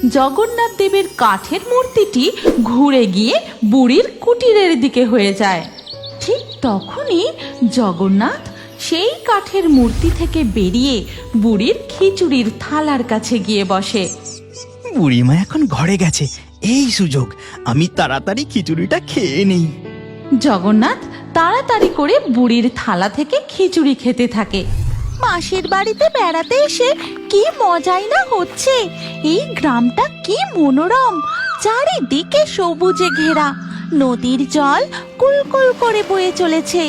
জগন্নাথ দেবের কাঠের মূর্তিটি ঘুরে গিয়ে বুড়ির কুটিরের দিকে হয়ে যায়। ঠিক তখনই জগন্নাথ সেই কাঠের মূর্তি থেকে বেরিয়ে বুড়ির খিচুড়ির থালার কাছে গিয়ে বসে। বুড়িমা এখন ঘরে গেছে, এই সুযোগ, আমি তাড়াতাড়ি খিচুড়িটা খেয়ে নেই। জগন্নাথ তাড়াতাড়ি করে বুড়ির থালা থেকে খিচুড়ি খেতে থাকে। মাসির বাড়িতে বেড়াতে এসে কি মজাই না হচ্ছে। এই গ্রামটা কি মনোরম, চারিদিকে সবুজে ঘেরা, নদীর জল কুলকুল করে বয়ে চলেছে,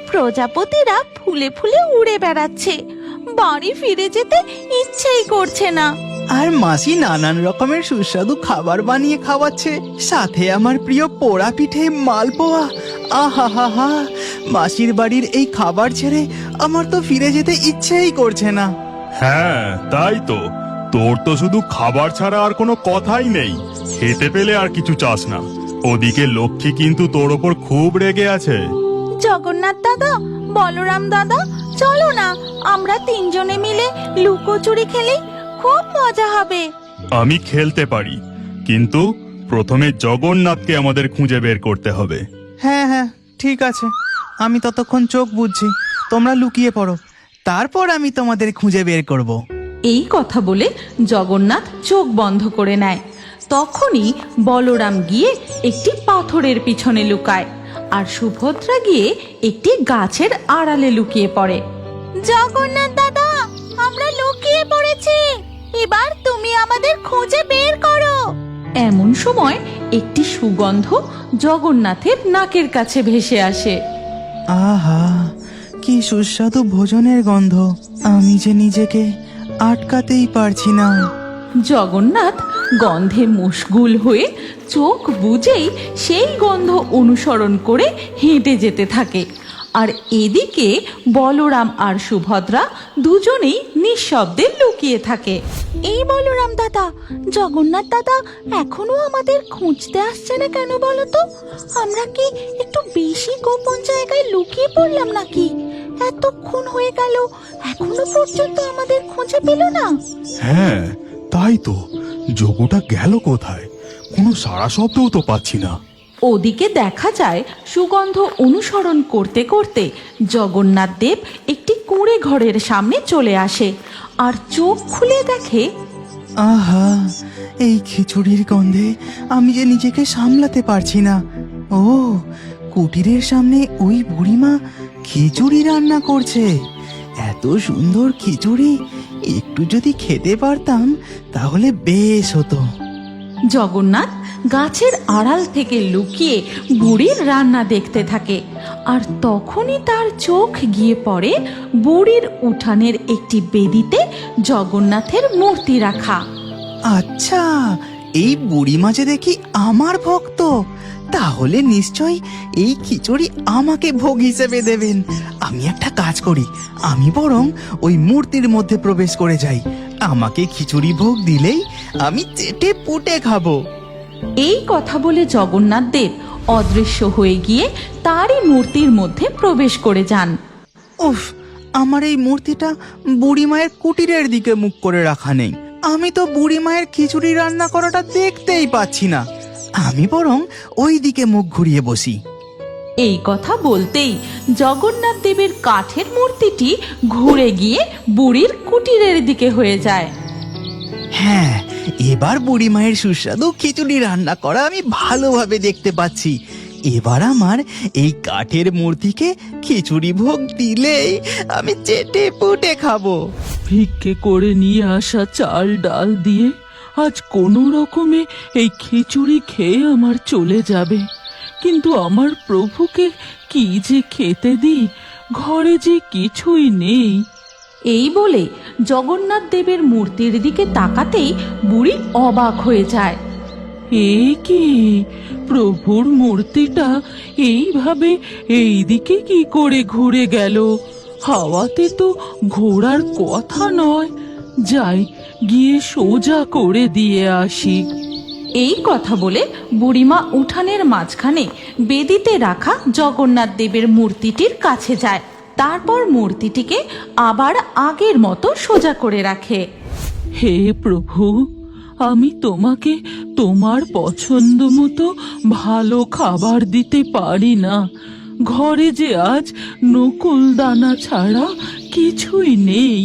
প্রজাপতিরা ফুলে ফুলে উড়ে বেড়াচ্ছে। বাড়ি ফিরে যেতে ইচ্ছেই করছে না। আর মাসি নানান রকমের সুস্বাদু খাবার বানিয়ে খাওয়াচ্ছে, সাথে আমার প্রিয় পোড়া পিঠে, মালপোয়া। আহা হা হা, মাসির বাড়ির এই খাবার ছেড়ে আমার তো ফিরে যেতে ইচ্ছেই করছে না। হ্যাঁ তাই তো, তোর তো শুধু খাবার ছাড়া আর কোনো কথাই নেই। খেতে পেলে আর কিছু চাস না। ওদিকে লক্ষ্মী কিন্তু তোর ওপর খুব রেগে আছে। জগন্নাথ দাদা, বলরাম দাদা, চলো না আমরা তিনজনে মিলে লুকোচুরি খেলি, খুব মজা হবে। আমি খেলতে পারি, কিন্তু প্রথমে জগন্নাথকে আমাদের খুঁজে বের করতে হবে। হ্যাঁ হ্যাঁ ঠিক আছে, আমি ততক্ষণ চোখ বুঝছি, তোমরা লুকিয়ে পড়ো, তারপর আমি তোমাদের খুঁজে বের করব। এই কথা বলে জগন্নাথ চোখ বন্ধ করে নেয়। তখনই বলরাম গিয়ে একটি পাথরের পিছনে লুকায়, আর সুভদ্রা গিয়ে একটি গাছের আড়ালে লুকিয়ে পড়ে। জগন্নাথ দাদা, আমরা লুকিয়ে পড়েছি, এবার তুমি আমাদের খুঁজে বের করো। এমন সময় একটি সুগন্ধ জগন্নাথের নাকের কাছে ভেসে আসে। আহা, কি সুস্বাদু ভোজনের গন্ধ, আমি যে নিজেকে আটকাতেই পারছি না। জগন্নাথ গন্ধে মশগুল হয়ে চোখ বুজেই সেই গন্ধ অনুসরণ করে হেঁটে যেতে থাকে। আর এদিকে বলরাম আর সুভদ্রা দুজনেই নিঃশব্দে লুকিয়ে থাকে। এই বলরাম দাদা, জগন্নাথ দাদা এখনো আমাদের খুঁজতে আসছে না কেন বলো তো? আমরা কি একটু বেশি গোপন জায়গায় লুকিয়ে পড়লাম নাকি? এতক্ষণ হয়ে গেল, এখনো পর্যন্ত আমাদের খুঁজে পেল না। হ্যাঁ তাই তো, যোগুটা গেল কোথায়? কোনো সাড়া শব্দও তো পাচ্ছি না। ওদিকে দেখা যায় সুগন্ধ অনুসরণ করতে করতে জগন্নাথ দেব একটি কুঁড়ে ঘরের সামনে চলে আসে, আর চোখ খুলে দেখে। আহা, এই খিচুড়ির গন্ধে আমি যে নিজেকে সামলাতে পারছি না। ও, কুটিরের সামনে ওই বুড়িমা খিচুড়ি রান্না করছে। এত সুন্দর খিচুড়ি একটু যদি খেতে পারতাম তাহলে বেশ হতো। জগন্নাথ গাছের আড়াল থেকে লুকিয়ে বুড়ির রান্না দেখতে থাকে, আর তখনই তার চোখ গিয়ে পড়ে বুড়ির উঠানের একটি বেদিতে জগন্নাথের মূর্তি রাখা। আচ্ছা, এই বুড়িমা যে দেখি আমার ভক্ত, তাহলে নিশ্চয় এই খিচুড়ি আমাকে ভোগ হিসেবে দেবেন। আমি একটা কাজ করি, আমি বরং ওই মূর্তির মধ্যে প্রবেশ করে যাই। আমাকে খিচুড়ি ভোগ দিলেই আমি চেটে পুটে খাবো। এই কথা বলে জগন্নাথ দেব অদৃশ্য হয়ে গিয়ে তারই মূর্তির মধ্যে প্রবেশ করে যান। উফ, আমার এই মূর্তিটা বুড়িমায়ের কুটিরের দিকে মুখ করে রাখা নেই। আমি তো বুড়িমায়ের খিচুড়ি রান্না করাটা দেখতেই পাচ্ছি না। আমি বরং ওই দিকে মুখ ঘুরিয়ে বসি। এই কথা বলতেই জগন্নাথ দেবের কাঠের মূর্তিটি ঘুরে গিয়ে বুড়ির কুটিরের দিকে হয়ে যায়। হ্যাঁ, এবার বুড়িমায়ের সুস্বাদু খিচুড়ি রান্না করা আমি ভালোভাবে দেখতে পাচ্ছি। এবার আমার এই কাঠের মূর্তিকে খিচুড়ি ভোগ দিলেই আমি চেটে পুটে খাবো। ভিক্ষে করে নিয়ে আসা চাল ডাল দিয়ে আজ কোনো রকমে এই খিচুড়ি খেয়ে আমার চলে যাবে, কিন্তু আমার প্রভুকে কি যে খেতে দিই, ঘরে যে কিছুই নেই। এই বলে জগন্নাথ দেবের মূর্তির দিকে তাকাতেই বুড়ি অবাক হয়ে যায়। এ কি, প্রভুর মূর্তিটা এইভাবে এই দিকে কি করে ঘুরে গেল? হাওয়াতে তো ঘোরার কথা নয়। যাই, গিয়ে সোজা করে দিয়ে আসি। এই কথা বলে বুড়িমা উঠানের মাঝখানে বেদিতে রাখা জগন্নাথ দেবের মূর্তিটির কাছে যায়। তারপর মূর্তিটিকে আবার আগের মতো সোজা করে রাখে। হে প্রভু, আমি তোমাকে তোমার পছন্দ মতো ভালো খাবার দিতে পারি না। ঘরে যে আজ নকুল দানা ছাড়া কিছুই নেই।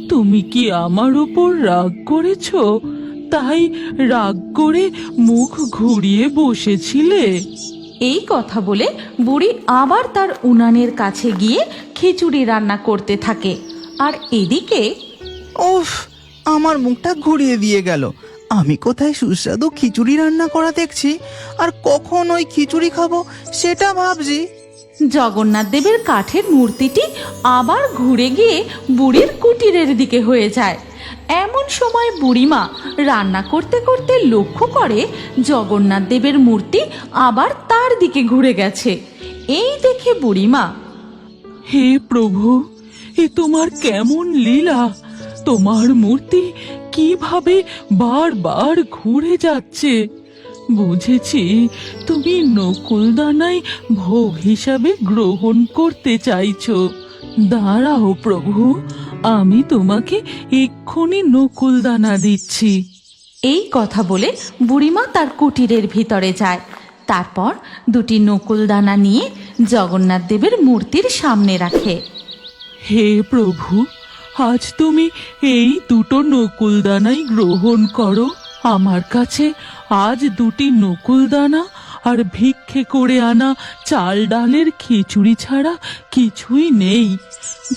তুমি কি আমার উপর রাগ করেছ, তাই রাগ করে মুখ ঘুরিয়ে বসেছিলে? এই কথা বলে বুড়ি আবার তার উনানের কাছে গিয়ে খিচুড়ি রান্না করতে থাকে। আর এদিকে উফ, আমার মুখটা ঘুরিয়ে দিয়ে গেল। আমি কোথায় সুস্বাদু খিচুড়ি রান্না করা দেখছি, আর কখন ওই খিচুড়ি খাবো সেটা ভাবছি। জগন্নাথ দেবের কাঠের মূর্তিটি আবার ঘুরে গিয়ে বুড়ির কুটিরের দিকে হয়ে যায়। এমন সময় বুড়িমা রান্না করতে করতে লক্ষ্য করে জগন্নাথ দেবের মূর্তি আবার তার দিকে ঘুরে গেছে। এই দেখে বুড়িমা, হে প্রভু, এ তোমার কেমন লীলা! তোমার মূর্তি কিভাবে বারবার ঘুরে যাচ্ছে। বুঝেছি, তুমি নকুলদানাই ভোগ হিসাবে গ্রহণ করতে চাইছো। দাঁড়াও প্রভু, আমি তোমাকে এক্ষুনি নকুলদানা দিচ্ছি। এই কথা বলে বুড়িমা তার কুটিরের ভিতরে যায়। তারপর দুটি নকুলদানা নিয়ে জগন্নাথ দেবের মূর্তির সামনে রাখে। হে প্রভু, আজ তুমি এই দুটো নকুলদানাই গ্রহণ করো। আমার কাছে আজ দুটি নকুলদানা আর ভিক্ষে করে আনা চাল ডালের খিচুড়ি ছাড়া কিছুই নেই।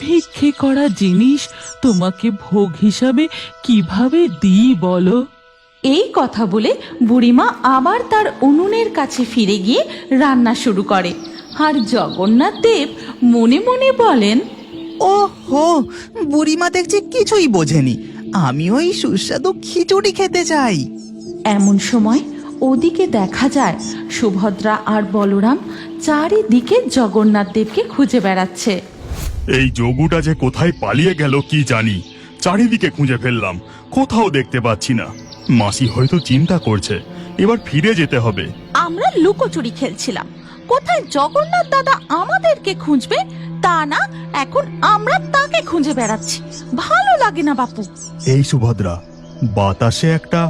ভিক্ষে করা জিনিস তোমাকে ভোগ হিসাবে কিভাবে দিই বলো? এই কথা বলে বুড়িমা আবার তার উনুনের কাছে ফিরে গিয়ে রান্না শুরু করে। আর জগন্নাথ দেব মনে মনে বলেন, ও হো, বুড়িমা দেখছি কিছুই বোঝেনি। আমি ওই সুস্বাদু খিচুড়ি খেতে চাই। এমন সময় ওদিকে দেখা যায় সুভদ্রা আর বলরাম চারিদিকে জগন্নাথ দেবকে খুঁজে বেড়াচ্ছে। এই যোগুটা যে কোথায় পালিয়ে গেল কি জানি, চারিদিকে খুঁজে ফেললাম, কোথাও দেখতে পাচ্ছি না। মাসি হয়তো চিন্তা করছে, এবার ফিরে যেতে হবে। আমরা লুকোচুরি খেলছিলাম, কোথায় জগন্নাথ দাদা আমাদেরকে খুঁজবে তা না, এখন আমরা তাকে খুঁজে বেড়াচ্ছি। ভালো লাগে না বাপু। এই সুভদ্রা, বাতাসে একটা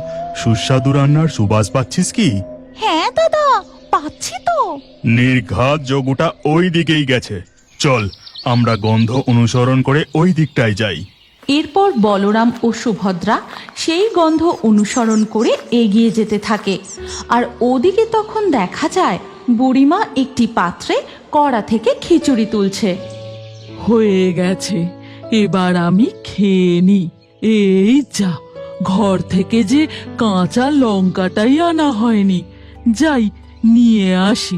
সুস্বাদু রান্নার সুবাস পাচ্ছিস কি? হ্যাঁ দাদা, পাচ্ছি তো। নির্ঘাত যোগুটা ওই দিকেই গেছে। চল, আমরা গন্ধ অনুসরণ করে ওই দিকটায় যাই। এরপর বলরাম ও সুভদ্রা সেই গন্ধ অনুসরণ করে এগিয়ে যেতে থাকে। আর ওদিকে তখন দেখা যায় বুড়িমা একটি পাত্রে কড়া থেকে খিচুড়ি তুলছে। হয়ে গেছে, এবার আমি খেয়ে নি। এই যা, ঘর থেকে যে কাঁচা লঙ্কাটাই আনা হয়নি, যাই নিয়ে আসি।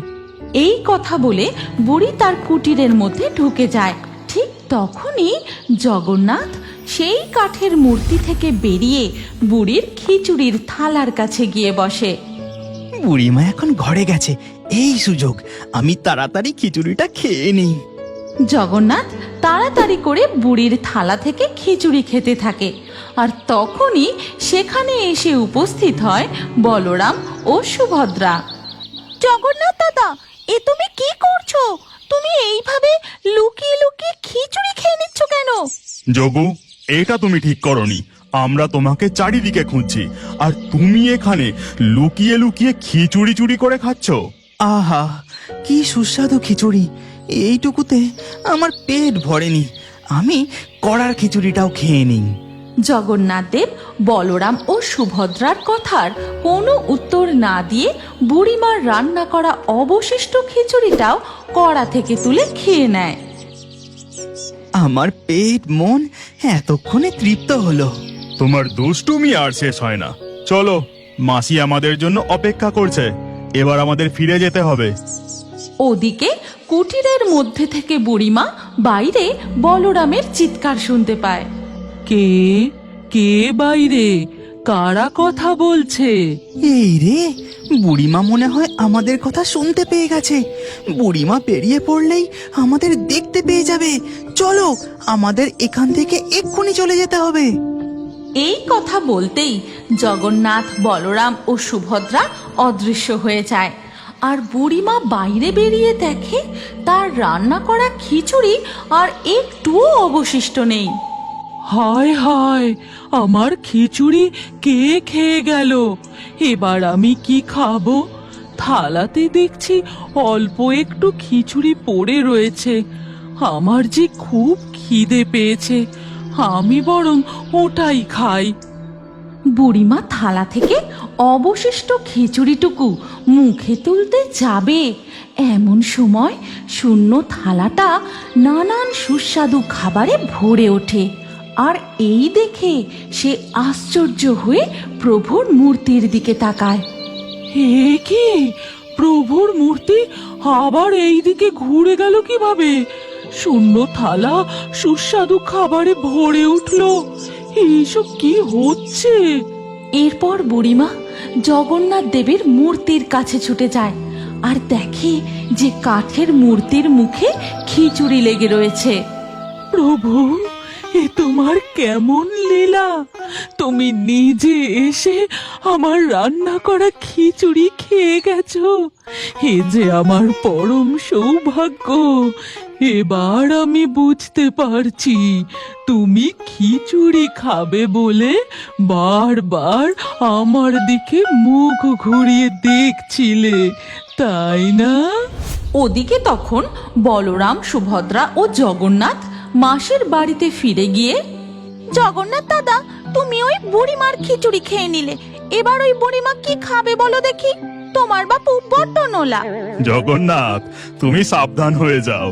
এই কথা বলে বুড়ি তার কুটিরের মধ্যে ঢুকে যায়। ঠিক তখনই জগন্নাথ সেই কাঠের মূর্তি থেকে বেরিয়ে বুড়ির খিচুড়ির থালার কাছে গিয়ে বসে। বুড়িমা এখন ঘরে গেছে, এই সুযোগ, আমি তাড়াতাড়ি খিচুড়িটা খেয়ে নিই। জগন্নাথ তাড়াতাড়ি করে বুড়ির থালা থেকে খিচুড়ি খেতে থাকে। আর তখনই সেখানে এসে উপস্থিত হয় বলরাম ও সুভদ্রা। জগন্নাথ দাদা, এ তুমি কি করছো? তুমি এইভাবে লুকিয়ে লুকিয়ে খিচুড়ি খেয়ে নিচ্ছ কেন? যোগু, এটা তুমি ঠিক করনি। আমরা তোমাকে চারিদিকে খুঁজছি, আর তুমি এখানে লুকিয়ে লুকিয়ে খিচুড়ি চুরি করে খাচ্ছ। আহা, কি সুস্বাদু খিচুড়ি! এইটুকুতে আমার পেট ভরেনি। আমি কড়ার খিচুড়িটাও খেয়ে নিই। জগন্নাথ দেব বলরাম ও সুভদ্রার কথার কোনো উত্তর না দিয়ে বুড়িমার রান্না করা অবশিষ্ট খিচুড়িটাও কড়া থেকে তুলে খেয়ে নেয়। আমার পেট মন এতক্ষণে তৃপ্ত হলো। তোমার দুষ্টুমি আর শেষ হয় না। চলো, মাসি আমাদের জন্য অপেক্ষা করছে। এবার আমাদের ফিরে যেতে হবে। ওদিকে কুটিরের মধ্যে থেকে বুড়িমা বাইরে বলরামের চিৎকার শুনতে পায়। কে কে বাইরে? কারা কথা বলছে? এই রে, বুড়িমা মনে হয় আমাদের কথা শুনতে পেয়ে গেছে। বুড়িমা বেরিয়ে পড়লেই আমাদের দেখতে পেয়ে যাবে। চলো, আমাদের এখান থেকে এক্ষুনি চলে যেতে হবে। এই কথা বলতেই জগন্নাথ, বলরাম ও সুভদ্রা অদৃশ্য হয়ে যায়। আর বুড়িমা বাইরে বেরিয়ে দেখে তার রান্না করা খিচুড়ি আর একটুও অবশিষ্ট নেই। হায় হায়, আমার খিচুড়ি কে খেয়ে গেল? এবার আমি কি খাবো? থালাতে দেখছি অল্প একটু খিচুড়ি পড়ে রয়েছে। আমার যে খুব খিদে পেয়েছে, আমি বরং ওটাই খাই। বুড়িমা থালা থেকে অবশিষ্ট খিচুড়িটুকু মুখে তুলতে যাবে, এমন সময় শূন্য থালাটা নানান সুস্বাদু খাবারে ভরে ওঠে। আর এই দেখে সে আশ্চর্য হয়ে প্রভুর মূর্তির দিকে তাকায়। হে কি, প্রভুর মূর্তি আবার এইদিকে ঘুরে গেল কিভাবে? শূন্য থালা সুস্বাদু খাবারে ভরে উঠলো। এইসব কি হচ্ছে? এরপর বুড়িমা জগন্নাথ দেবের মূর্তির কাছে ছুটে যায় আর দেখে যে কাঠের মূর্তির মুখে খিচুড়ি লেগে রয়েছে। প্রভু, এ তোমার কেমন লীলা! তুমি নিজে এসে আমার রান্না করা খিচুড়ি খেয়ে গেছো। এ যে আমার পরম সৌভাগ্য। এবার আমি বুঝতে পারছি, তুমি খিচুড়ি খাবে বলে বারবার আমার দিকে মুখ ঘুরিয়ে দেখছিলে, তাই না? ওদিকে তখন বলরাম, সুভদ্রা ও জগন্নাথ মাসির বাড়িতে ফিরে গিয়ে, জগন্নাথ দাদা, তুমি ওই বুড়িমার খিচুড়ি খেয়ে নিলে, এবার ওই বুড়িমা কি খাবে বলো দেখি? তোমার বাপু বড্ড নোলা। জগন্নাথ, তুমি সাবধান হয়ে যাও।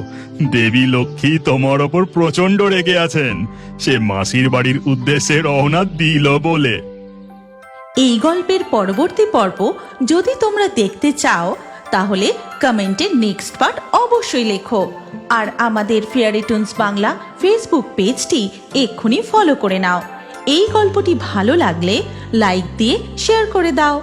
দেবী লক্ষ্মী তোমার ওপর প্রচন্ড রেগে আছেন। সে মাসির বাড়ির উদ্দেশ্যে রওনা দিল বলে। এই গল্পের পরবর্তী পর্ব যদি তোমরা দেখতে চাও তাহলে কমেন্টে নেক্সট পার্ট অবশ্যই লেখো। আর আমাদের ফেয়ারি টুনস বাংলা ফেসবুক পেজটি এক্ষুনি ফলো করে নাও। এই গল্পটি ভালো লাগলে লাইক দিয়ে শেয়ার করে দাও।